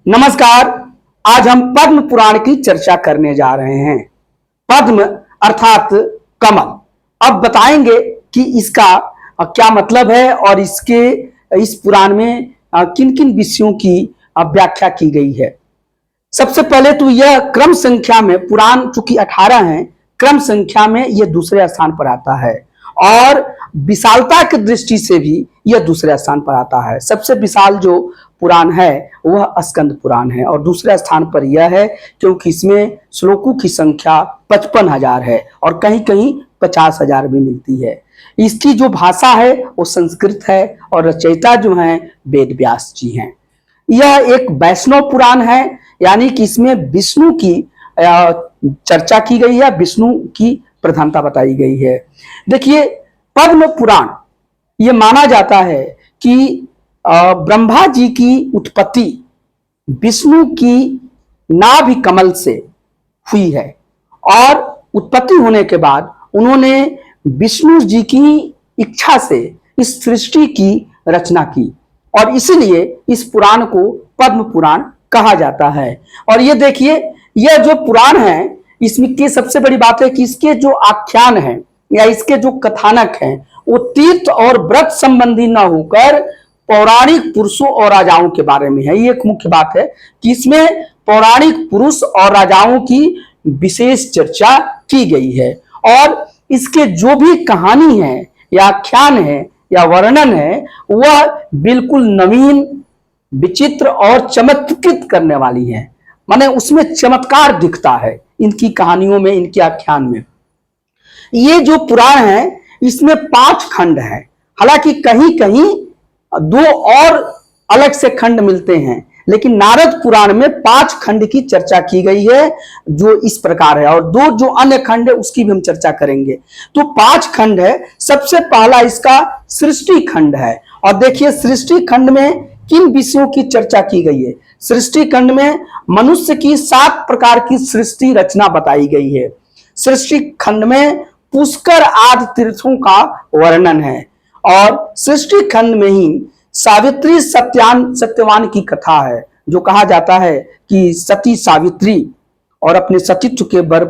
नमस्कार। आज हम पद्म पुराण की चर्चा करने जा रहे हैं। पद्म अर्थात कमल। अब बताएंगे कि इसका क्या मतलब है और इस पुराण में किन किन विषयों की व्याख्या की गई है। सबसे पहले तो यह क्रम संख्या में, पुराण चूंकि 18 है, क्रम संख्या में यह दूसरे स्थान पर आता है और विशालता की दृष्टि से भी यह दूसरे स्थान पर आता है। सबसे विशाल जो पुराण है वह स्कंद पुराण है और दूसरे स्थान पर यह है क्योंकि इसमें श्लोकों की संख्या 55,000 है और कहीं कहीं 50,000 भी मिलती है। इसकी जो भाषा है वो संस्कृत है और रचयिता जो हैं वेद व्यास जी हैं। यह एक वैष्णव पुराण है, यानी कि इसमें विष्णु की चर्चा की गई है, विष्णु की प्रधानता बताई गई है। देखिए, पद्म पुराण ये माना जाता है कि ब्रह्मा जी की उत्पत्ति विष्णु की नाभि कमल से हुई है और उत्पत्ति होने के बाद उन्होंने विष्णु जी की इच्छा से इस सृष्टि की रचना की और इसलिए इस पुराण को पद्म पुराण कहा जाता है। और ये देखिए, यह जो पुराण है इसमें की सबसे बड़ी बात है कि इसके जो आख्यान हैं या इसके जो कथानक हैं वो तीर्थ और व्रत संबंधी न होकर पौराणिक पुरुषों और राजाओं के बारे में है। ये एक मुख्य बात है कि इसमें पौराणिक पुरुष और राजाओं की विशेष चर्चा की गई है और इसके जो भी कहानी है या आख्यान है या वर्णन है वह बिल्कुल नवीन, विचित्र और चमत्कृत करने वाली है। माने उसमें चमत्कार दिखता है इनकी कहानियों में, इनके आख्यान में। ये जो पुराण है इसमें 5 खंड है, हालांकि कहीं कहीं 2 और अलग से खंड मिलते हैं, लेकिन नारद पुराण में 5 खंड की चर्चा की गई है जो इस प्रकार है और 2 जो अन्य खंड है उसकी भी हम चर्चा करेंगे। तो 5 खंड है। सबसे पहला इसका सृष्टि खंड है और देखिए सृष्टि खंड में किन विषयों की चर्चा की गई है। सृष्टि खंड में मनुष्य की 7 प्रकार की सृष्टि रचना बताई गई है। सृष्टि खंड में पुष्कर आदि तीर्थों का वर्णन है और सृष्टि खंड में ही सावित्री सत्यवान की कथा है, जो कहा जाता है कि सती सावित्री और अपने सतीत्व के बल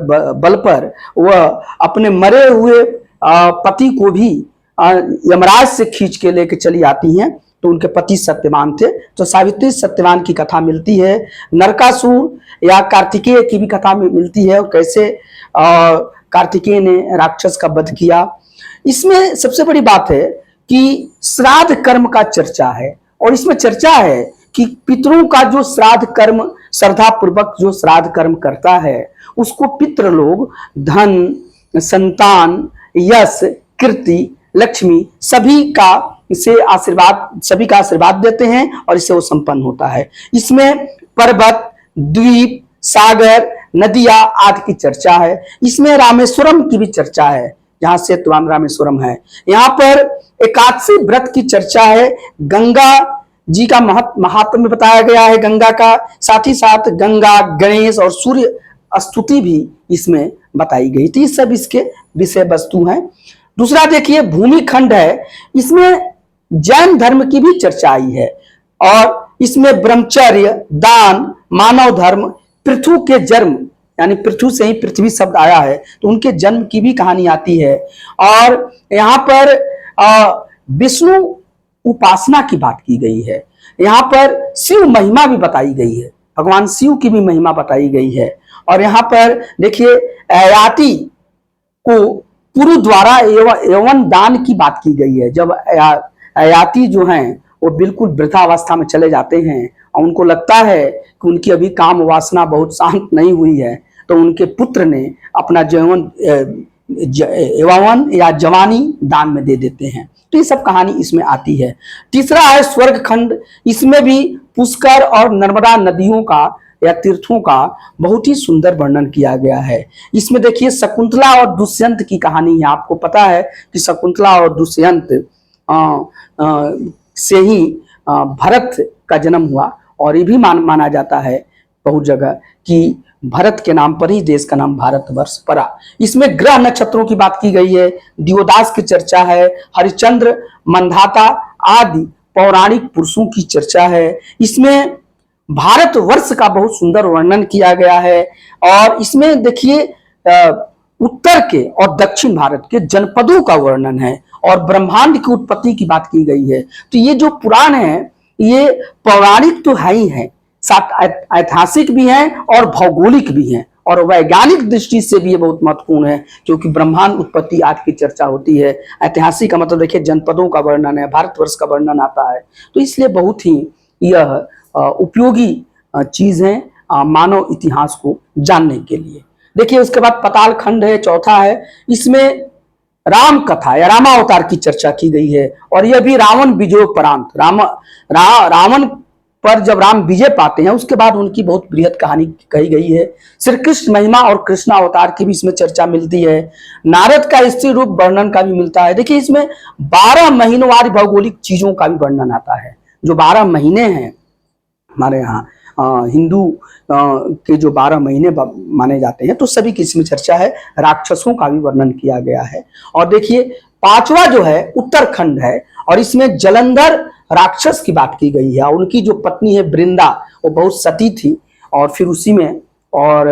पर वह अपने मरे हुए पति को भी यमराज से खींच के लेके चली आती हैं। तो उनके पति सत्यवान थे, तो सावित्री सत्यवान की कथा मिलती है। नरकासुर या कार्तिकेय की भी कथा मिलती है और कैसे कार्तिकेय ने राक्षस का वध किया। इसमें सबसे बड़ी बात है कि श्राद्ध कर्म का चर्चा है और इसमें चर्चा है कि पितरों का जो श्राद्ध कर्म, श्रद्धा पूर्वक जो श्राद्ध कर्म करता है उसको पितृ लोग धन, संतान, यश, कीर्ति, लक्ष्मी सभी का आशीर्वाद देते हैं और इससे वो संपन्न होता है। इसमें पर्वत, द्वीप, सागर, नदियां आदि की चर्चा है। इसमें रामेश्वरम की भी चर्चा है, जहां सेतुवान रामेश्वरम है। यहाँ पर एकादशी व्रत की चर्चा है। गंगा जी का महात्म्य बताया गया है गंगा का, साथ ही साथ गंगा, गणेश और सूर्य स्तुति भी इसमें बताई गई थी। सब इसके विषय वस्तु हैं। दूसरा देखिए भूमि खंड है, इसमें जैन धर्म की भी चर्चा आई है और इसमें ब्रह्मचर्य, दान, मानव धर्म, पृथु के जन्म, यानी पृथु से ही पृथ्वी शब्द आया है तो उनके जन्म की भी कहानी आती है। और यहाँ पर विष्णु उपासना की बात की गई है। यहाँ पर शिव महिमा भी बताई गई है, भगवान शिव की भी महिमा बताई गई है। और यहाँ पर देखिए अयाति को पुरु द्वारा एवं दान की बात की गई है। जब अयाति जो हैं वो बिल्कुल वृद्धावस्था में चले जाते हैं और उनको लगता है कि उनकी अभी काम वासना बहुत शांत नहीं हुई है, तो उनके पुत्र ने अपना यौवन या जवानी दान में दे देते हैं। तो ये सब कहानी इसमें आती है। तीसरा है स्वर्ग खंड। इसमें भी पुष्कर और नर्मदा नदियों का या तीर्थों का बहुत ही सुंदर वर्णन किया गया है। इसमें देखिए शकुंतला और दुष्यंत की कहानी है। आपको पता है कि शकुंतला और दुष्यंत से ही भरत का जन्म हुआ और ये भी माना जाता है बहुत जगह कि भरत के नाम पर ही देश का नाम भारतवर्ष पड़ा। इसमें ग्रह नक्षत्रों की बात की गई है, दियोदास की चर्चा है, हरिश्चंद्र, मंधाता आदि पौराणिक पुरुषों की चर्चा है। इसमें भारतवर्ष का बहुत सुंदर वर्णन किया गया है। और इसमें देखिए उत्तर के और दक्षिण भारत के जनपदों का वर्णन है और ब्रह्मांड की उत्पत्ति की बात की गई है। तो ये जो पुराण है ये पौराणिक तो है ही है, साथ ऐतिहासिक भी है और भौगोलिक भी है और वैज्ञानिक दृष्टि से भी ये बहुत महत्वपूर्ण है, क्योंकि ब्रह्मांड उत्पत्ति आज की चर्चा होती है। ऐतिहासिक का मतलब देखिए जनपदों का वर्णन है, भारतवर्ष का वर्णन आता है, तो इसलिए बहुत ही यह उपयोगी चीज है मानव इतिहास को जानने के लिए। देखिए उसके बाद पाताल खंड है, चौथा है, इसमें राम कथा या रामावतार की चर्चा की गई है और यह भी रावण विजयोपरांत रावण पर जब राम विजय पाते हैं उसके बाद उनकी बहुत बृहद कहानी कही गई है। श्री कृष्ण महिमा और कृष्ण अवतार की भी इसमें चर्चा मिलती है। नारद का स्त्री रूप वर्णन का भी मिलता है। देखिए इसमें 12 महीनों वाली भौगोलिक चीजों का भी वर्णन आता है। जो 12 महीने हैं हमारे यहाँ हिंदू के जो 12 महीने माने जाते हैं तो सभी की इसमें चर्चा है। राक्षसों का भी वर्णन किया गया है। और देखिए 5वां जो है उत्तरखंड है और इसमें जलंधर राक्षस की बात की गई है। उनकी जो पत्नी है वृंदा वो बहुत सती थी और फिर उसी में और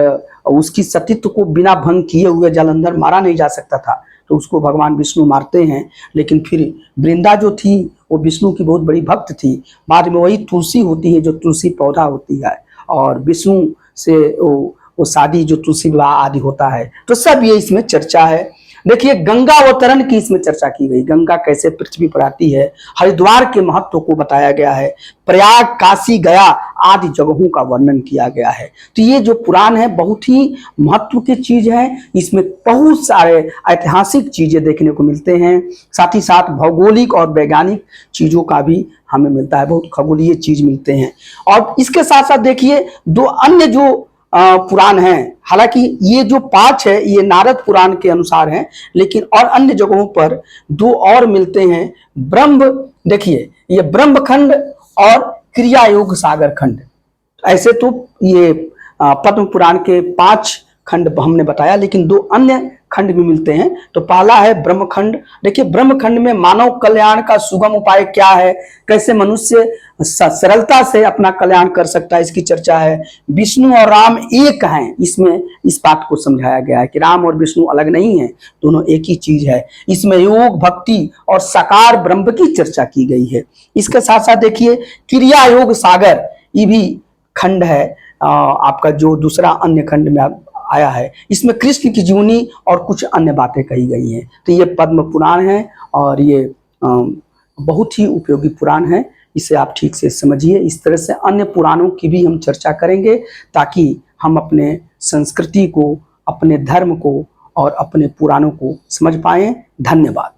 उसकी सतीत्व को बिना भंग किए हुए जलंधर मारा नहीं जा सकता था, तो उसको भगवान विष्णु मारते हैं। लेकिन फिर वृंदा जो थी वो विष्णु की बहुत बड़ी भक्त थी। बाद में वही तुलसी होती है जो तुलसी पौधा होती है और विष्णु से वो शादी जो तुलसी विवाह आदि होता है। तो सब ये इसमें चर्चा है। देखिए गंगा अवतरण की इसमें चर्चा की गई, गंगा कैसे पृथ्वी पर आती है, हरिद्वार के महत्व को बताया गया है, प्रयाग काशी गया आदि जगहों का वर्णन किया गया है। तो ये जो पुराण है बहुत ही महत्व की चीज है। इसमें बहुत सारे ऐतिहासिक चीजें देखने को मिलते हैं, साथ ही साथ भौगोलिक और वैज्ञानिक चीजों का भी हमें मिलता है, बहुत खगोलीय चीज मिलते हैं। और इसके साथ साथ देखिए 2 अन्य जो पुराण है, हालांकि ये जो 5 है ये नारद पुराण के अनुसार है, लेकिन और अन्य जगहों पर 2 और मिलते हैं। देखिए ये ब्रह्मखंड और क्रिया योग सागर खंड। ऐसे तो ये पद्म पुराण के 5 खंड हमने बताया, लेकिन 2 अन्य खंड भी मिलते हैं। तो पहला है ब्रह्मखंड। देखिए ब्रह्मखंड में मानव कल्याण का सुगम उपाय क्या है, कैसे मनुष्य सरलता से अपना कल्याण कर सकता है, इसकी चर्चा है। विष्णु और राम एक हैं, इसमें इस बात को समझाया गया है कि राम और विष्णु अलग नहीं है, दोनों एक ही चीज है। इसमें योग भक्ति और साकार ब्रह्म की चर्चा की गई है। इसके साथ साथ देखिए क्रिया योग सागर ये भी खंड है आपका, जो दूसरा अन्य खंड में आया है। इसमें कृष्ण की जीवनी और कुछ अन्य बातें कही गई हैं। तो ये पद्म पुराण है और ये बहुत ही उपयोगी पुराण है, इसे आप ठीक से समझिए। इस तरह से अन्य पुराणों की भी हम चर्चा करेंगे ताकि हम अपने संस्कृति को, अपने धर्म को और अपने पुराणों को समझ पाएं। धन्यवाद।